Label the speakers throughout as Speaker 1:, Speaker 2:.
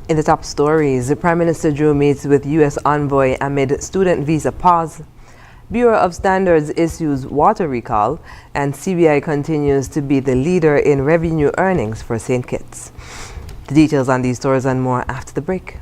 Speaker 1: In the top stories, Prime Minister Drew meets with U.S. envoy amid student visa pause. Bureau of Standards issues water recall, and CBI continues to be the leader in revenue earnings for St. Kitts. The details on these stories and more after the break.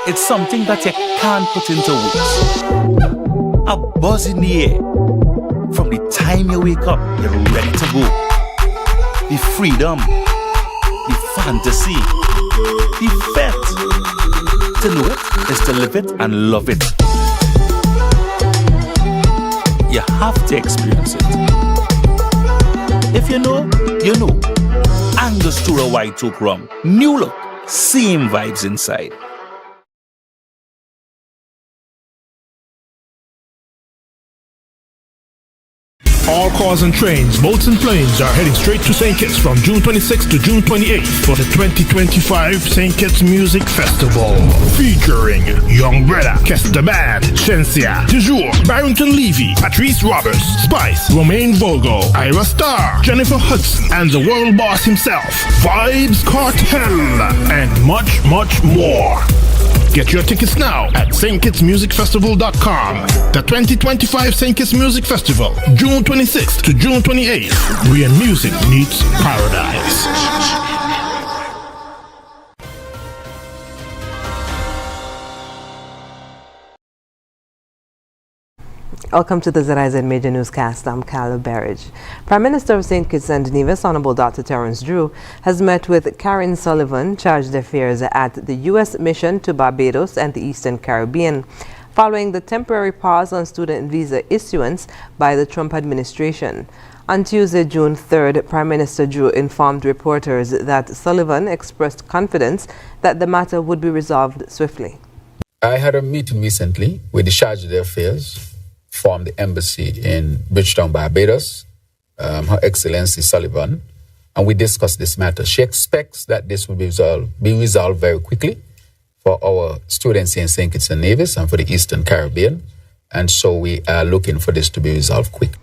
Speaker 2: It's something that you can't put into words. A buzz in the air. From the time you wake up, you're ready to go. The freedom, the fantasy, the fete. To know it is to live it and love it. You have to experience it. If you know, you know. Angostura White Oak Rum. New look, same vibes inside.
Speaker 3: All cars and trains, boats and planes are heading straight to St. Kitts from June 26th to June 28th for the 2025 St. Kitts Music Festival. Featuring Young Brother, Kester Band, Shensia, Toujours, Barrington Levy, Patrice Roberts, Spice, Romaine Vogo, Ira Star, Jennifer Hudson, and the world boss himself, Vibes Cartel, and much, much more. Get your tickets now at stkitsmusicfestival.com. The 2025 St. Kitts Music Festival, June 26th to June 28th, where music meets paradise.
Speaker 1: Welcome to the ZIZ Major Newscast. I'm Carla Berridge. Prime Minister of St. Kitts and Nevis, Honorable Dr. Terence Drew, has met with Karen Sullivan, Charge d'Affaires at the U.S. Mission to Barbados and the Eastern Caribbean, following the temporary pause on student visa issuance by the Trump administration. On Tuesday, June 3rd, Prime Minister Drew informed reporters that Sullivan expressed confidence that the matter would be resolved swiftly.
Speaker 4: I had a meeting recently with the Charge d'Affaires from the embassy in Bridgetown, Barbados, Her Excellency Sullivan, and we discussed this matter. She expects that this will be resolved very quickly for our students in St. Kitts and Nevis and for the Eastern Caribbean, and so we are looking for this to be resolved quick.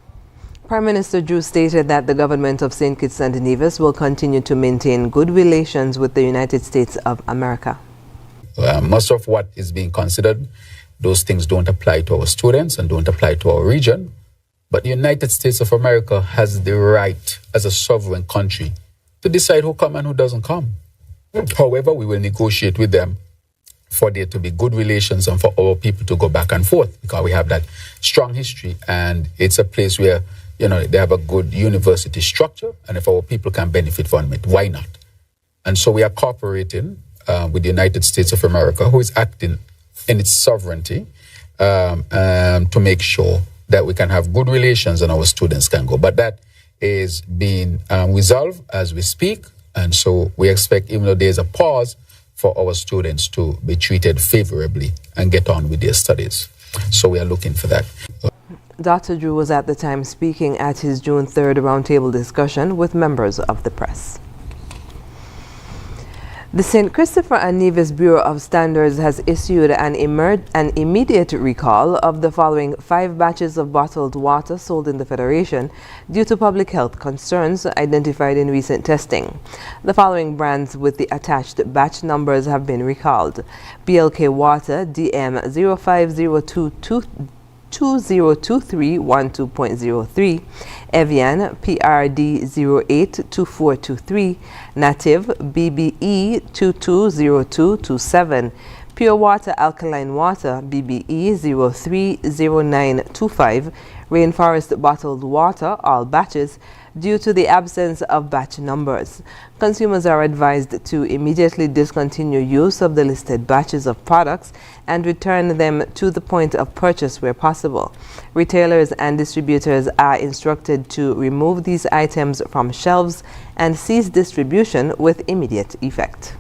Speaker 1: Prime Minister Drew stated that the government of St. Kitts and Nevis will continue to maintain good relations with the United States of America.
Speaker 4: Most of what is being considered, those things don't apply to our students and don't apply to our region. But the United States of America has the right, as a sovereign country, to decide who come and who doesn't come. However, we will negotiate with them for there to be good relations and for our people to go back and forth, because we have that strong history, and it's a place where, you know, they have a good university structure, and if our people can benefit from it, why not? And so we are cooperating with the United States of America, who is acting in its sovereignty, to make sure that we can have good relations and our students can go. But that is being resolved as we speak, and so we expect, even though there's a pause, for our students to be treated favorably and get on with their studies. So we are looking for that.
Speaker 1: Dr. Drew was at the time speaking at his June 3rd roundtable discussion with members of the press. The St. Christopher and Nevis Bureau of Standards has issued an immediate recall of the following 5 batches of bottled water sold in the Federation due to public health concerns identified in recent testing. The following brands with the attached batch numbers have been recalled: BLK Water DM 0502202312.03, Evian PRD 082423, Native BBE 220227, Pure Water Alkaline Water BBE 030925, Rainforest Bottled Water, all batches, due to the absence of batch numbers. Consumers are advised to immediately discontinue use of the listed batches of products and return them to the point of purchase where possible. Retailers and distributors are instructed to remove these items from shelves and cease distribution with immediate effect.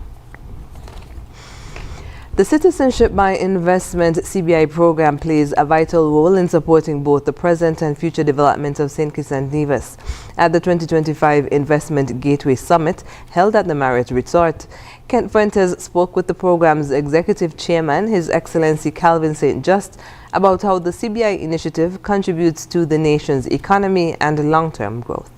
Speaker 1: The Citizenship by Investment CBI program plays a vital role in supporting both the present and future development of St. Kitts and Nevis. At the 2025 Investment Gateway Summit held at the Marriott Resort, Kent Fuentes spoke with the program's executive chairman, His Excellency Calvin St. Just, about how the CBI initiative contributes to the nation's economy and long-term growth.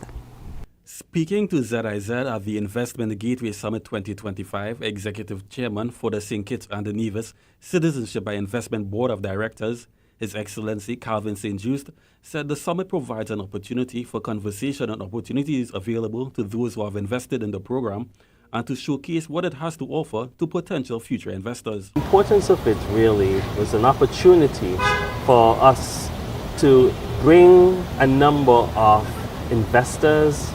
Speaker 5: Speaking to ZIZ at the Investment Gateway Summit 2025, Executive Chairman for the St. Kitts and Nevis Citizenship by Investment Board of Directors, His Excellency Calvin St. Just, said the summit provides an opportunity for conversation on opportunities available to those who have invested in the program and to showcase what it has to offer to potential future investors.
Speaker 6: The importance of it really was an opportunity for us to bring a number of investors,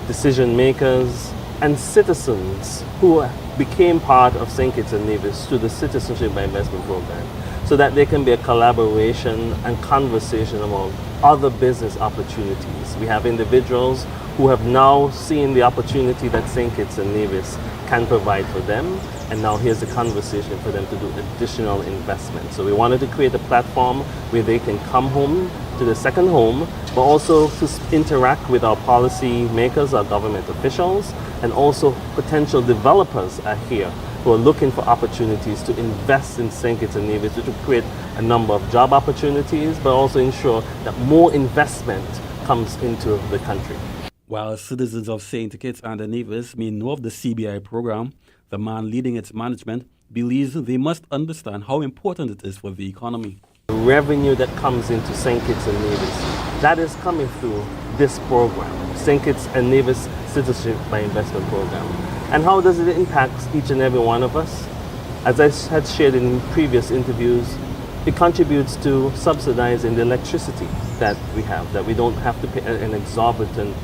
Speaker 6: decision makers, and citizens who became part of St. Kitts and Nevis to the Citizenship by Investment program, so that there can be a collaboration and conversation among other business opportunities. We have individuals who have now seen the opportunity that St. Kitts and Nevis can provide for them, and now here's a conversation for them to do additional investment. So we wanted to create a platform where they can come home to the second home, but also to interact with our policy makers, our government officials, and also potential developers are here who are looking for opportunities to invest in St. Kitts and Nevis to create a number of job opportunities, but also ensure that more investment comes into the country.
Speaker 5: While citizens of St. Kitts and Nevis may know of the CBI program, the man leading its management believes they must understand how important it is for the economy.
Speaker 6: The revenue that comes into St. Kitts and Nevis, that is coming through this program, St. Kitts and Nevis Citizenship by Investment program. And how does it impact each and every one of us? As I had shared in previous interviews, it contributes to subsidizing the electricity that we have, that we don't have to pay an exorbitant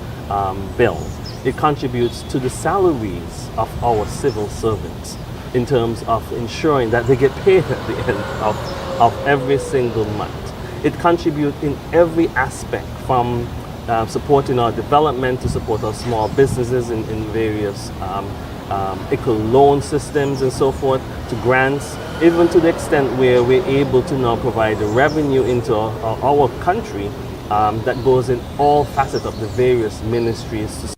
Speaker 6: bill. It contributes to the salaries of our civil servants in terms of ensuring that they get paid at the end of every single month. It contributes in every aspect, from supporting our development to support our small businesses in various eco-loan systems and so forth, to grants, even to the extent where we're able to now provide the revenue into our country that goes in all facets of the various ministries.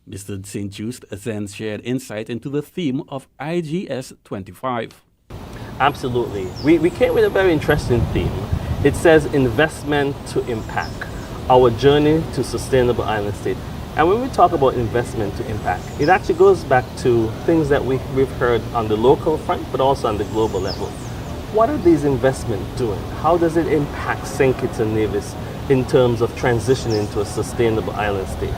Speaker 5: Mr. St. Just then shared insight into the theme of IGS 25.
Speaker 6: Absolutely. We came with a very interesting theme. It says investment to impact, our journey to sustainable island state. And when we talk about investment to impact, it actually goes back to things that we've heard on the local front, but also on the global level. What are these investments doing? How does it impact St. Kitts and Nevis in terms of transitioning to a sustainable island state?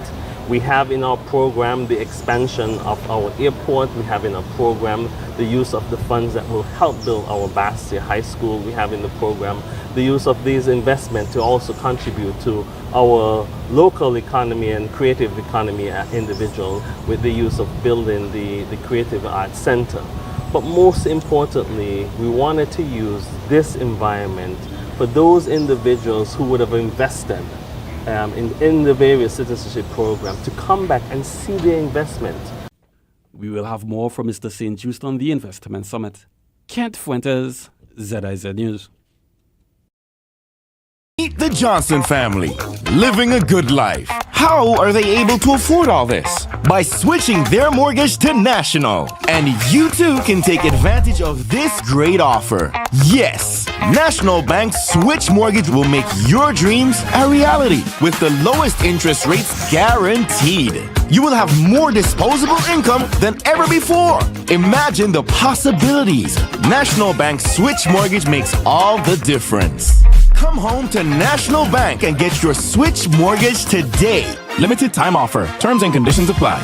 Speaker 6: We have in our program the expansion of our airport. We have in our program the use of the funds that will help build our Bastia High School. We have in the program the use of these investments to also contribute to our local economy and creative economy individual with the use of building the Creative Arts Center. But most importantly, we wanted to use this environment for those individuals who would have invested in the various citizenship programs to come back and see their investment.
Speaker 5: We will have more from Mr. St. Just on the Investment Summit. Kent Fuentes, ZIZ News.
Speaker 7: Meet the Johnson family, living a good life. How are they able to afford all this? By switching their mortgage to National. And you too can take advantage of this great offer. Yes, National Bank's Switch Mortgage will make your dreams a reality with the lowest interest rates guaranteed. You will have more disposable income than ever before. Imagine the possibilities. National Bank's Switch Mortgage makes all the difference. Come home to National Bank and get your Switch Mortgage today. Limited time offer. Terms and conditions apply.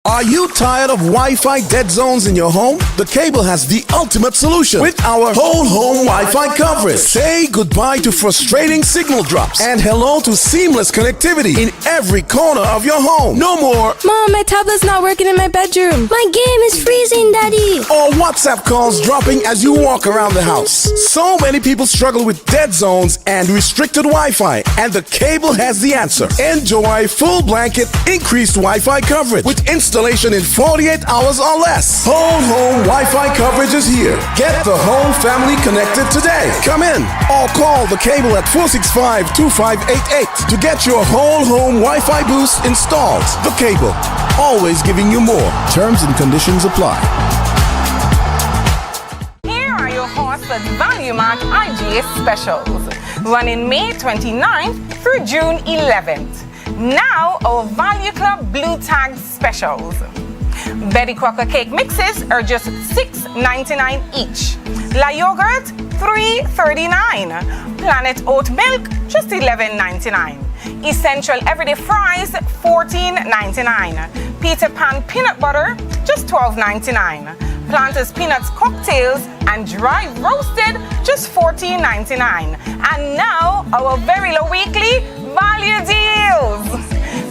Speaker 8: Are you tired of Wi-Fi dead zones in your home? The Cable has the ultimate solution with our whole home Wi-Fi coverage. Say goodbye to frustrating signal drops and hello to seamless connectivity in every corner of your home. No more
Speaker 9: Mom, my tablet's not working in my bedroom. My game is freezing, Daddy.
Speaker 8: or WhatsApp calls dropping as you walk around the house. So many people struggle with dead zones and restricted Wi-Fi, and the cable has the answer. Enjoy full blanket increased Wi-Fi coverage with installation in 48 hours or less. Whole home Wi-Fi coverage is here. Get the whole family connected today. Come in or call the cable at 465-2588 to get your whole home Wi-Fi boost installed. The cable, always giving you more. Terms and conditions apply.
Speaker 9: Here are your Horsford Value Mart IGA specials, running May 29th through June 11th. Now our Value Club Blue Tag specials. Betty Crocker cake mixes are just $6.99 each. La yogurt, $3.39. Planet oat milk, just $11.99. Essential everyday fries, $14.99. Peter Pan peanut butter, just $12.99. Planters peanuts cocktails and dry roasted, just $14.99. And now our very low weekly value deals.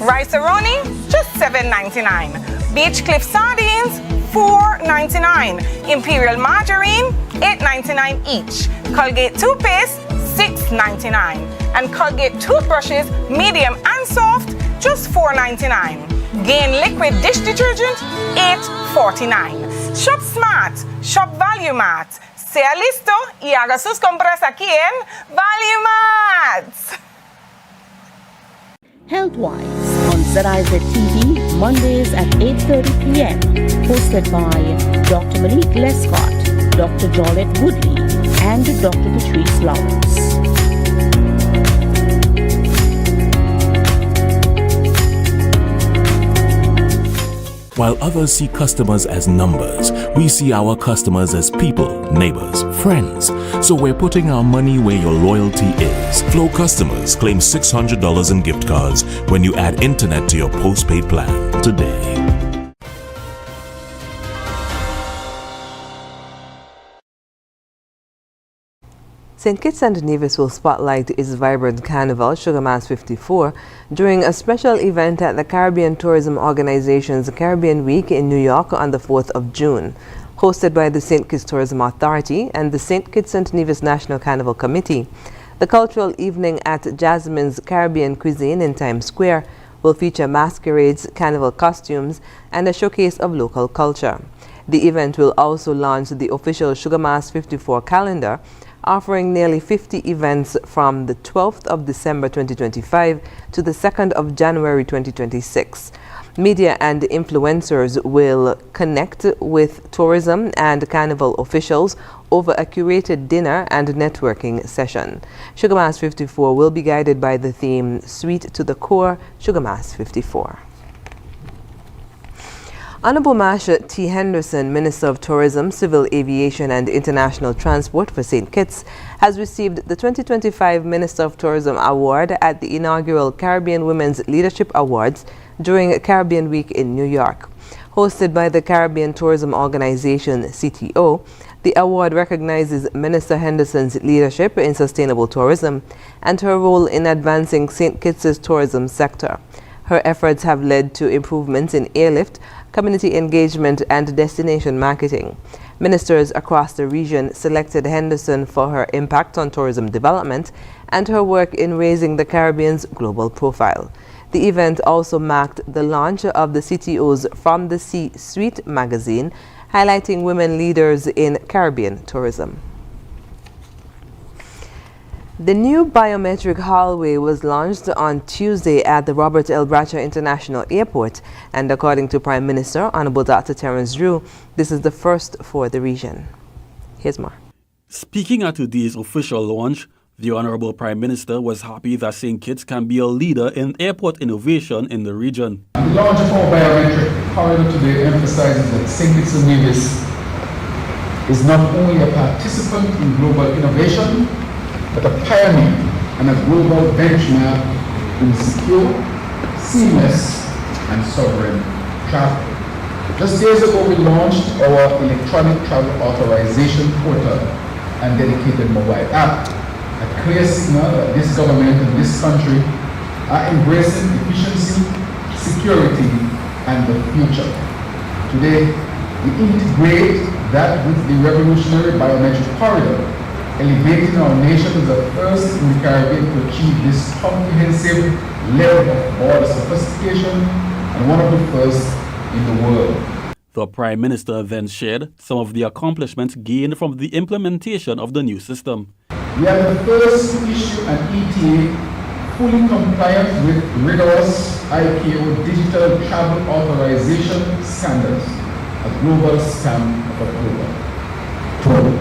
Speaker 9: Rice-A-Roni, just $7.99. Beach Cliff sardines, $4.99. Imperial margarine, $8.99 each. Colgate toothpaste, $6.99. And Colgate toothbrushes, medium and soft, just $4.99. Gain liquid dish detergent, $8.49. Shop smart, shop Value Mart. Sea listo y haga sus compras aquí en Value Mart.
Speaker 10: Healthwise on ZIZ TV, Mondays at 8:30 p.m. Hosted by Dr. Malik Lescott, Dr. Jolette Woodley, and Dr. Patrice Lawrence.
Speaker 11: While others see customers as numbers, we see our customers as people, neighbors, friends. So we're putting our money where your loyalty is. Flow customers claim $600 in gift cards when you add internet to your postpaid plan today.
Speaker 1: St. Kitts and Nevis will spotlight its vibrant carnival, Sugar Mass 54, during a special event at the Caribbean Tourism Organization's Caribbean Week in New York on the 4th of June. Hosted by the St. Kitts Tourism Authority and the St. Kitts and Nevis National Carnival Committee, the cultural evening at Jasmine's Caribbean Cuisine in Times Square will feature masquerades, carnival costumes, and a showcase of local culture. The event will also launch the official Sugar Mass 54 calendar, offering nearly 50 events from the 12th of December 2025 to the 2nd of January 2026. Media and influencers will connect with tourism and carnival officials over a curated dinner and networking session. Sugar Mass 54 will be guided by the theme Sweet to the Core, Sugar Mass 54. Honorable Masha T. Henderson, Minister of Tourism, Civil Aviation and International Transport for St. Kitts, has received the 2025 Minister of Tourism Award at the inaugural Caribbean Women's Leadership Awards during Caribbean Week in New York. Hosted by the Caribbean Tourism Organization, CTO, the award recognizes Minister Henderson's leadership in sustainable tourism and her role in advancing St. Kitts' tourism sector. Her efforts have led to improvements in airlift, community engagement, and destination marketing. Ministers across the region selected Henderson for her impact on tourism development and her work in raising the Caribbean's global profile. The event also marked the launch of the CTO's From the Sea Suite magazine, highlighting women leaders in Caribbean tourism. The new biometric hallway was launched on Tuesday at the Robert L. Bratcher International Airport, and according to Prime Minister Honorable Dr. Terence Drew, this is the first for the region. Here's more.
Speaker 5: Speaking at today's official launch, the Honorable Prime Minister was happy that St. Kitts can be a leader in airport innovation in the region.
Speaker 12: The launch of our biometric corridor today emphasizes that St. Kitts and Nevis is not only a participant in global innovation, but a pioneer and a global benchmark in secure, seamless, and sovereign travel. Just days ago, we launched our electronic travel authorization portal and dedicated mobile app, a clear signal that this government and this country are embracing efficiency, security, and the future. Today, we integrate that with the revolutionary biometric corridor, elevating our nation as the first in the Caribbean to achieve this comprehensive level of border sophistication and one of the first in the world.
Speaker 5: The Prime Minister then shared some of the accomplishments gained from the implementation of the new system.
Speaker 12: We are the first to issue an ETA fully compliant with rigorous ICAO digital travel authorization standards, a global stamp of approval.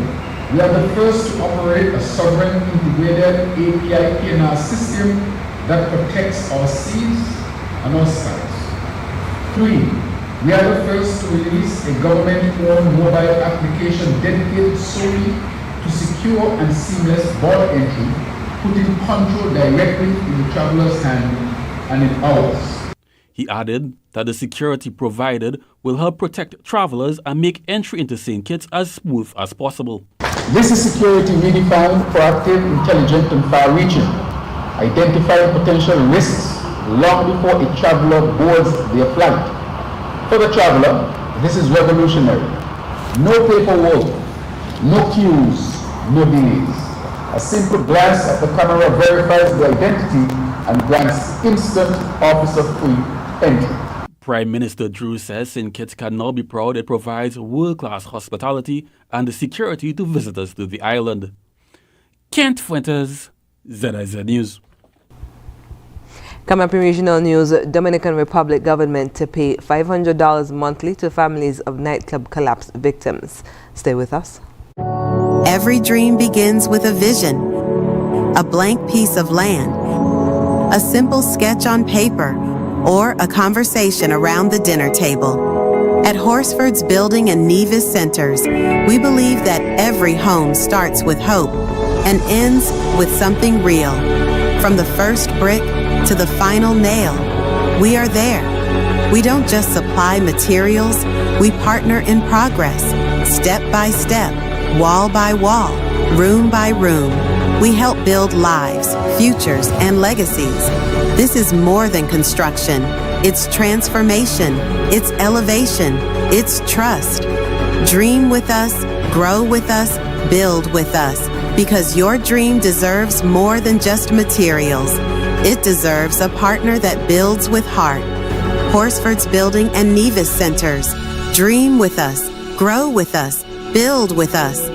Speaker 12: We are the first to operate a sovereign integrated API PNR system that protects our seas and our skies. 3. We are the first to release a government-owned mobile application dedicated solely to secure and seamless border entry, putting control directly in the traveler's hand and in ours.
Speaker 5: He added that the security provided will help protect travelers and make entry into St. Kitts as smooth as possible.
Speaker 12: This is security redefined, proactive, intelligent, and far-reaching, identifying potential risks long before a traveler boards their flight. For the traveler, this is revolutionary. No paperwork, no queues, no delays. A simple glance at the camera verifies the identity and grants instant officer-free entry.
Speaker 5: Prime Minister Drew says St. Kitts can now be proud it provides world-class hospitality and security to visitors to the island. Kent Fuentes, ZIZ News.
Speaker 1: Coming up in regional news, Dominican Republic government to pay $500 monthly to families of nightclub collapse victims. Stay with us.
Speaker 13: Every dream begins with a vision, a blank piece of land, a simple sketch on paper, or a conversation around the dinner table. At Horsford's Building and Nevis Centers, we believe that every home starts with hope and ends with something real. From the first brick to the final nail, we are there. We don't just supply materials, we partner in progress, step by step, wall by wall, room by room. We help build lives, futures, and legacies. This is more than construction. It's transformation. It's elevation. It's trust. Dream with us, grow with us, build with us, because your dream deserves more than just materials. It deserves a partner that builds with heart. Horsford's Building and Nevis Centers. Dream with us, grow with us, build with us.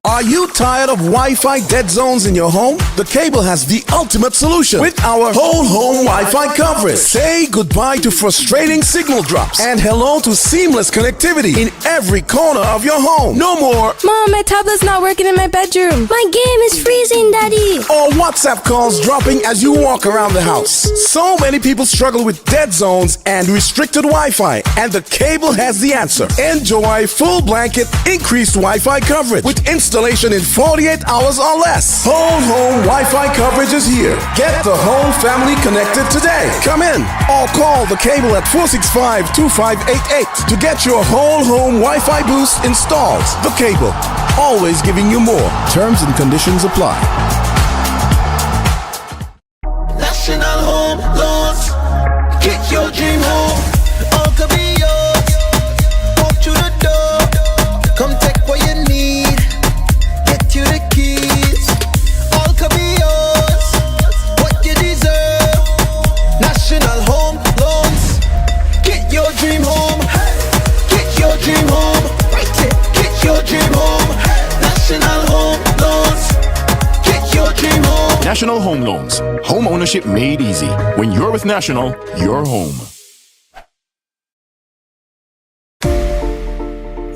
Speaker 8: Are you tired of Wi-Fi dead zones in your home? The Cable has the ultimate solution with our whole home Wi-Fi coverage. Say goodbye to frustrating signal drops and hello to seamless connectivity in every corner of your home. No more
Speaker 14: Mom, my tablet's not working in my bedroom. My game is freezing, Daddy.
Speaker 8: or WhatsApp calls dropping as you walk around the house. So many people struggle with dead zones and restricted Wi-Fi, and the Cable has the answer. Enjoy full blanket increased Wi-Fi coverage with installation in 48 hours or less. Whole home Wi-Fi coverage is here. Get the whole family connected today. Come in or call the Cable at 465-2588 to get your whole home Wi-Fi boost installed. The Cable, always giving you more. Terms and conditions apply.
Speaker 15: National Home Loans. Get your dream home. All could be yours. Walk through the door. Come take what you need. Get you the keys. All could be yours. What you deserve. National Home Loans. Get your dream home. Get your dream home. Get your dream home. National Home Loans. Get your dream home.
Speaker 7: National Home Loans. Home ownership made easy. When you're with National, you're home.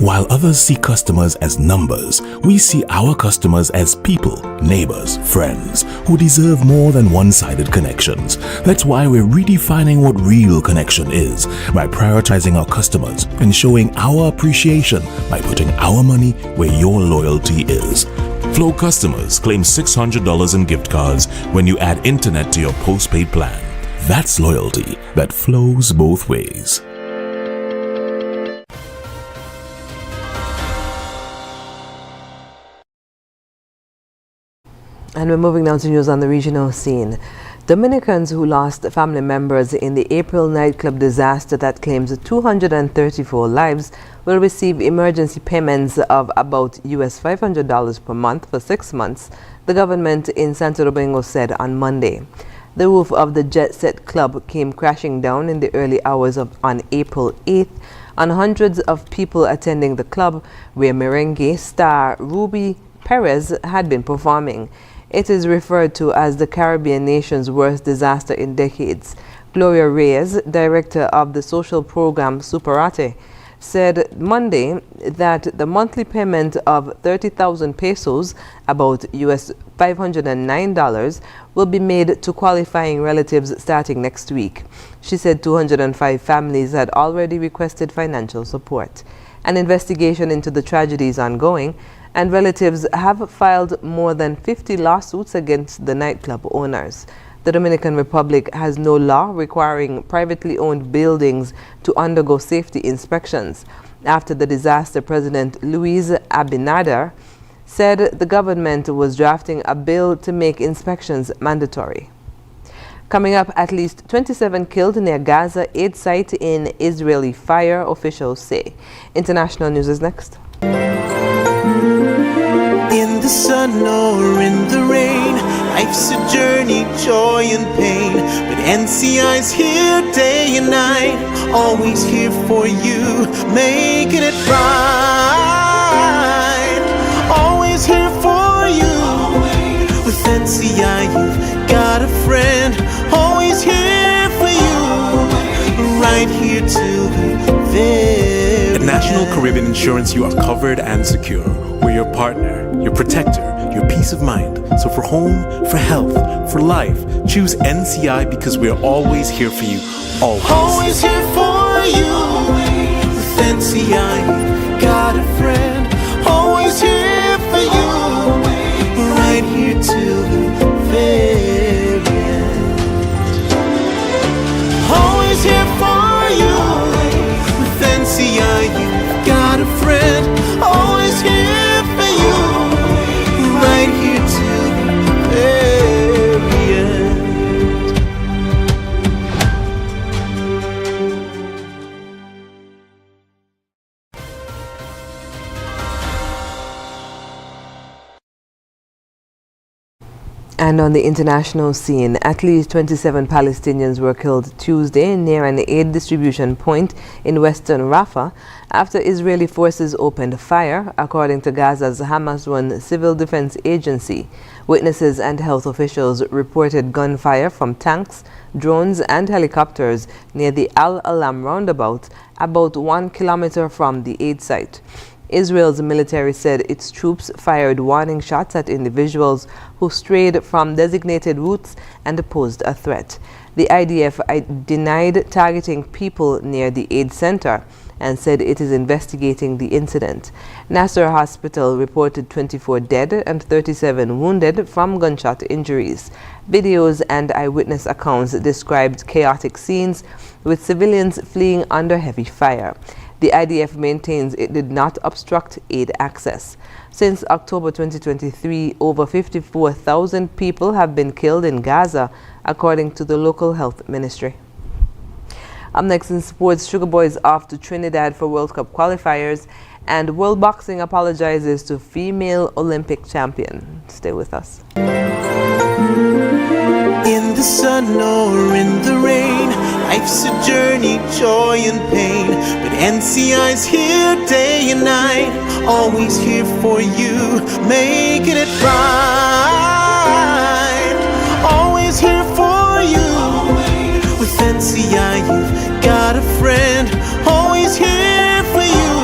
Speaker 11: While others see customers as numbers, we see our customers as people, neighbors, friends, who deserve more than one-sided connections. That's why we're redefining what real connection is by prioritizing our customers and showing our appreciation by putting our money where your loyalty is. Flow customers claim $600 in gift cards when you add internet to your postpaid plan. That's loyalty that flows both ways.
Speaker 1: And we're moving now to news on the regional scene. Dominicans who lost family members in the April nightclub disaster that claims 234 lives will receive emergency payments of about US $500 per month for 6 months, the government in Santo Domingo said on Monday. The roof of the Jet Set Club came crashing down in the early hours on April 8th on hundreds of people attending the club where merengue star Ruby Perez had been performing. It is referred to as the Caribbean nation's worst disaster in decades. Gloria Reyes, director of the social program Superate, said Monday that the monthly payment of 30,000 pesos, about US $509, will be made to qualifying relatives starting next week. She said 205 families had already requested financial support. An investigation into the tragedy is ongoing, and relatives have filed more than 50 lawsuits against the nightclub owners. The Dominican Republic has no law requiring privately owned buildings to undergo safety inspections. After the disaster, President Luis Abinader said the government was drafting a bill to make inspections mandatory. Coming up, at least 27 killed near Gaza aid site in Israeli fire, officials say. International news is next.
Speaker 15: In the sun or in the rain, life's a journey, joy and pain. But NCI's here day and night, always here for you, making it right. Always here for you. With NCI, you've got a friend, always here for you, right here till the very
Speaker 16: At National Caribbean Insurance, you are covered and secure. We're your partner, your protector, your peace of mind. So for home, for health, for life, choose NCI because we're always here for you. Always.
Speaker 15: Always here for you. With NCI, you've got a friend, always here for you, right here till the very end. Always here for you. With NCI, you've got a friend, always here for you, right here till the very end.
Speaker 1: And on the international scene, at least 27 Palestinians were killed Tuesday near an aid distribution point in western Rafah after Israeli forces opened fire, according to Gaza's Hamas-run civil defense agency. Witnesses and health officials reported gunfire from tanks, drones and helicopters near the Al-Alam roundabout, about 1 kilometer from the aid site. Israel's military said its troops fired warning shots at individuals who strayed from designated routes and posed a threat. The IDF denied targeting people near the aid center and said it is investigating the incident. Nasser Hospital reported 24 dead and 37 wounded from gunshot injuries. Videos and eyewitness accounts described chaotic scenes with civilians fleeing under heavy fire. The IDF maintains it did not obstruct aid access. Since October 2023, over 54,000 people have been killed in Gaza, according to the local health ministry. Up next in sports, Sugar Boys off to Trinidad for World Cup qualifiers, and World Boxing apologizes to female Olympic champion. Stay with us.
Speaker 15: In the sun or in the rain, life's a journey, joy and pain. But NCI's here day and night, always here for you, making it right. Always here for you. With NCI, you've got a friend, always here for you,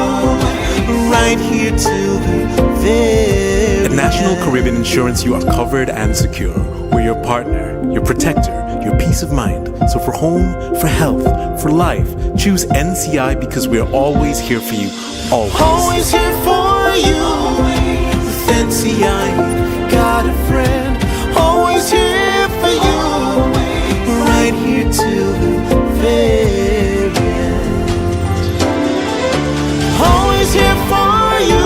Speaker 15: right here till the very
Speaker 16: At National Caribbean Insurance, you are covered and secure. We're your partner, your protector, your peace of mind. So for home, for health, for life, choose NCI because we're always here for you. Always.
Speaker 15: Always here for you. With NCI, you've got a friend, always here for you, right here till the very end. Always here for you.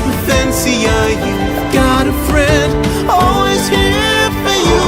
Speaker 15: With NCI, you've got a friend, always here for you,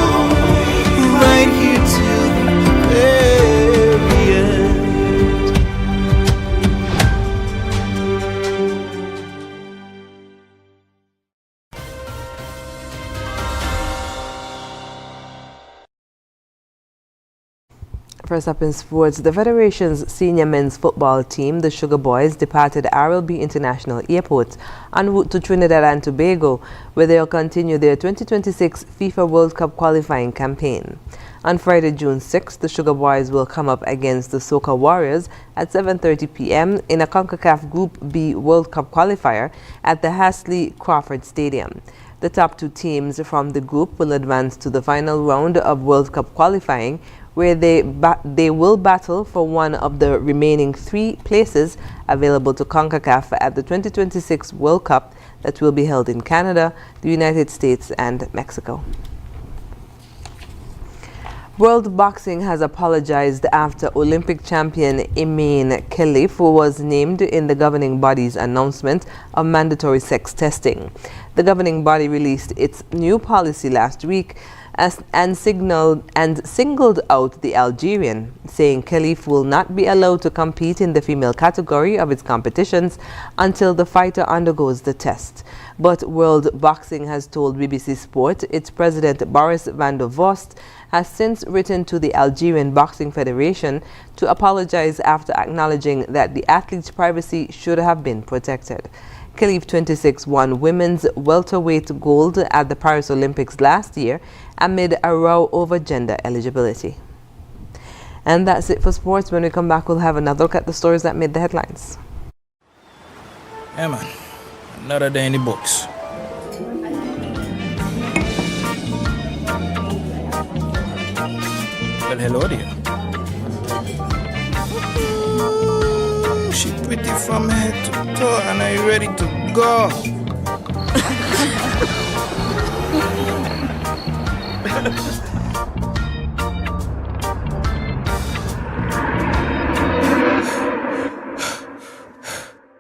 Speaker 1: First up in sports, the Federation's senior men's football team, the Sugar Boys, departed RLB International Airport en route to Trinidad and Tobago, where they'll continue their 2026 FIFA World Cup qualifying campaign. On Friday, June 6th, the Sugar Boys will come up against the Soca Warriors at 7:30 p.m. in a CONCACAF Group B World Cup qualifier at the Hasley Crawford Stadium. The top two teams from the group will advance to the final round of World Cup qualifying, where they will battle for one of the remaining 3 places available to CONCACAF at the 2026 World Cup that will be held in Canada, the United States, and Mexico. World Boxing has apologized after Olympic champion Imane Khelif was named in the governing body's announcement of mandatory sex testing. The governing body released its new policy last week and singled out the Algerian, saying Khelif will not be allowed to compete in the female category of its competitions until the fighter undergoes the test. But World Boxing has told BBC Sport its president Boris van der Vost has since written to the Algerian Boxing Federation to apologize after acknowledging that the athlete's privacy should have been protected. Khelif, 26, won women's welterweight gold at the Paris Olympics last year amid a row over gender eligibility. And that's it for sports. When we come back, we'll have another look at the stories that made the headlines.
Speaker 17: Yeah, man. Another day in the books. Well, hello there. She pretty from head to toe, and are you ready to go?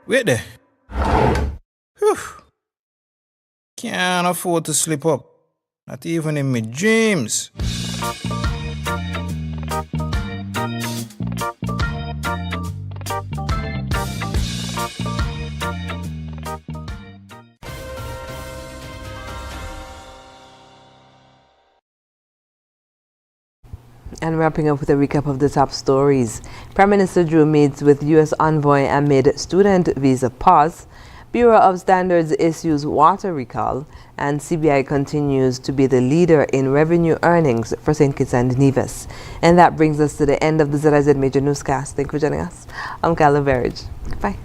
Speaker 17: Wait there. Whew. Can't afford to slip up, not even in my dreams.
Speaker 1: And wrapping up with a recap of the top stories. Prime Minister Drew meets with U.S. envoy amid student visa pause. Bureau of Standards issues water recall. And CBI continues to be the leader in revenue earnings for St. Kitts and Nevis. And that brings us to the end of the ZIZ Major Newscast. Thank you for joining us. I'm Carla Berridge. Bye.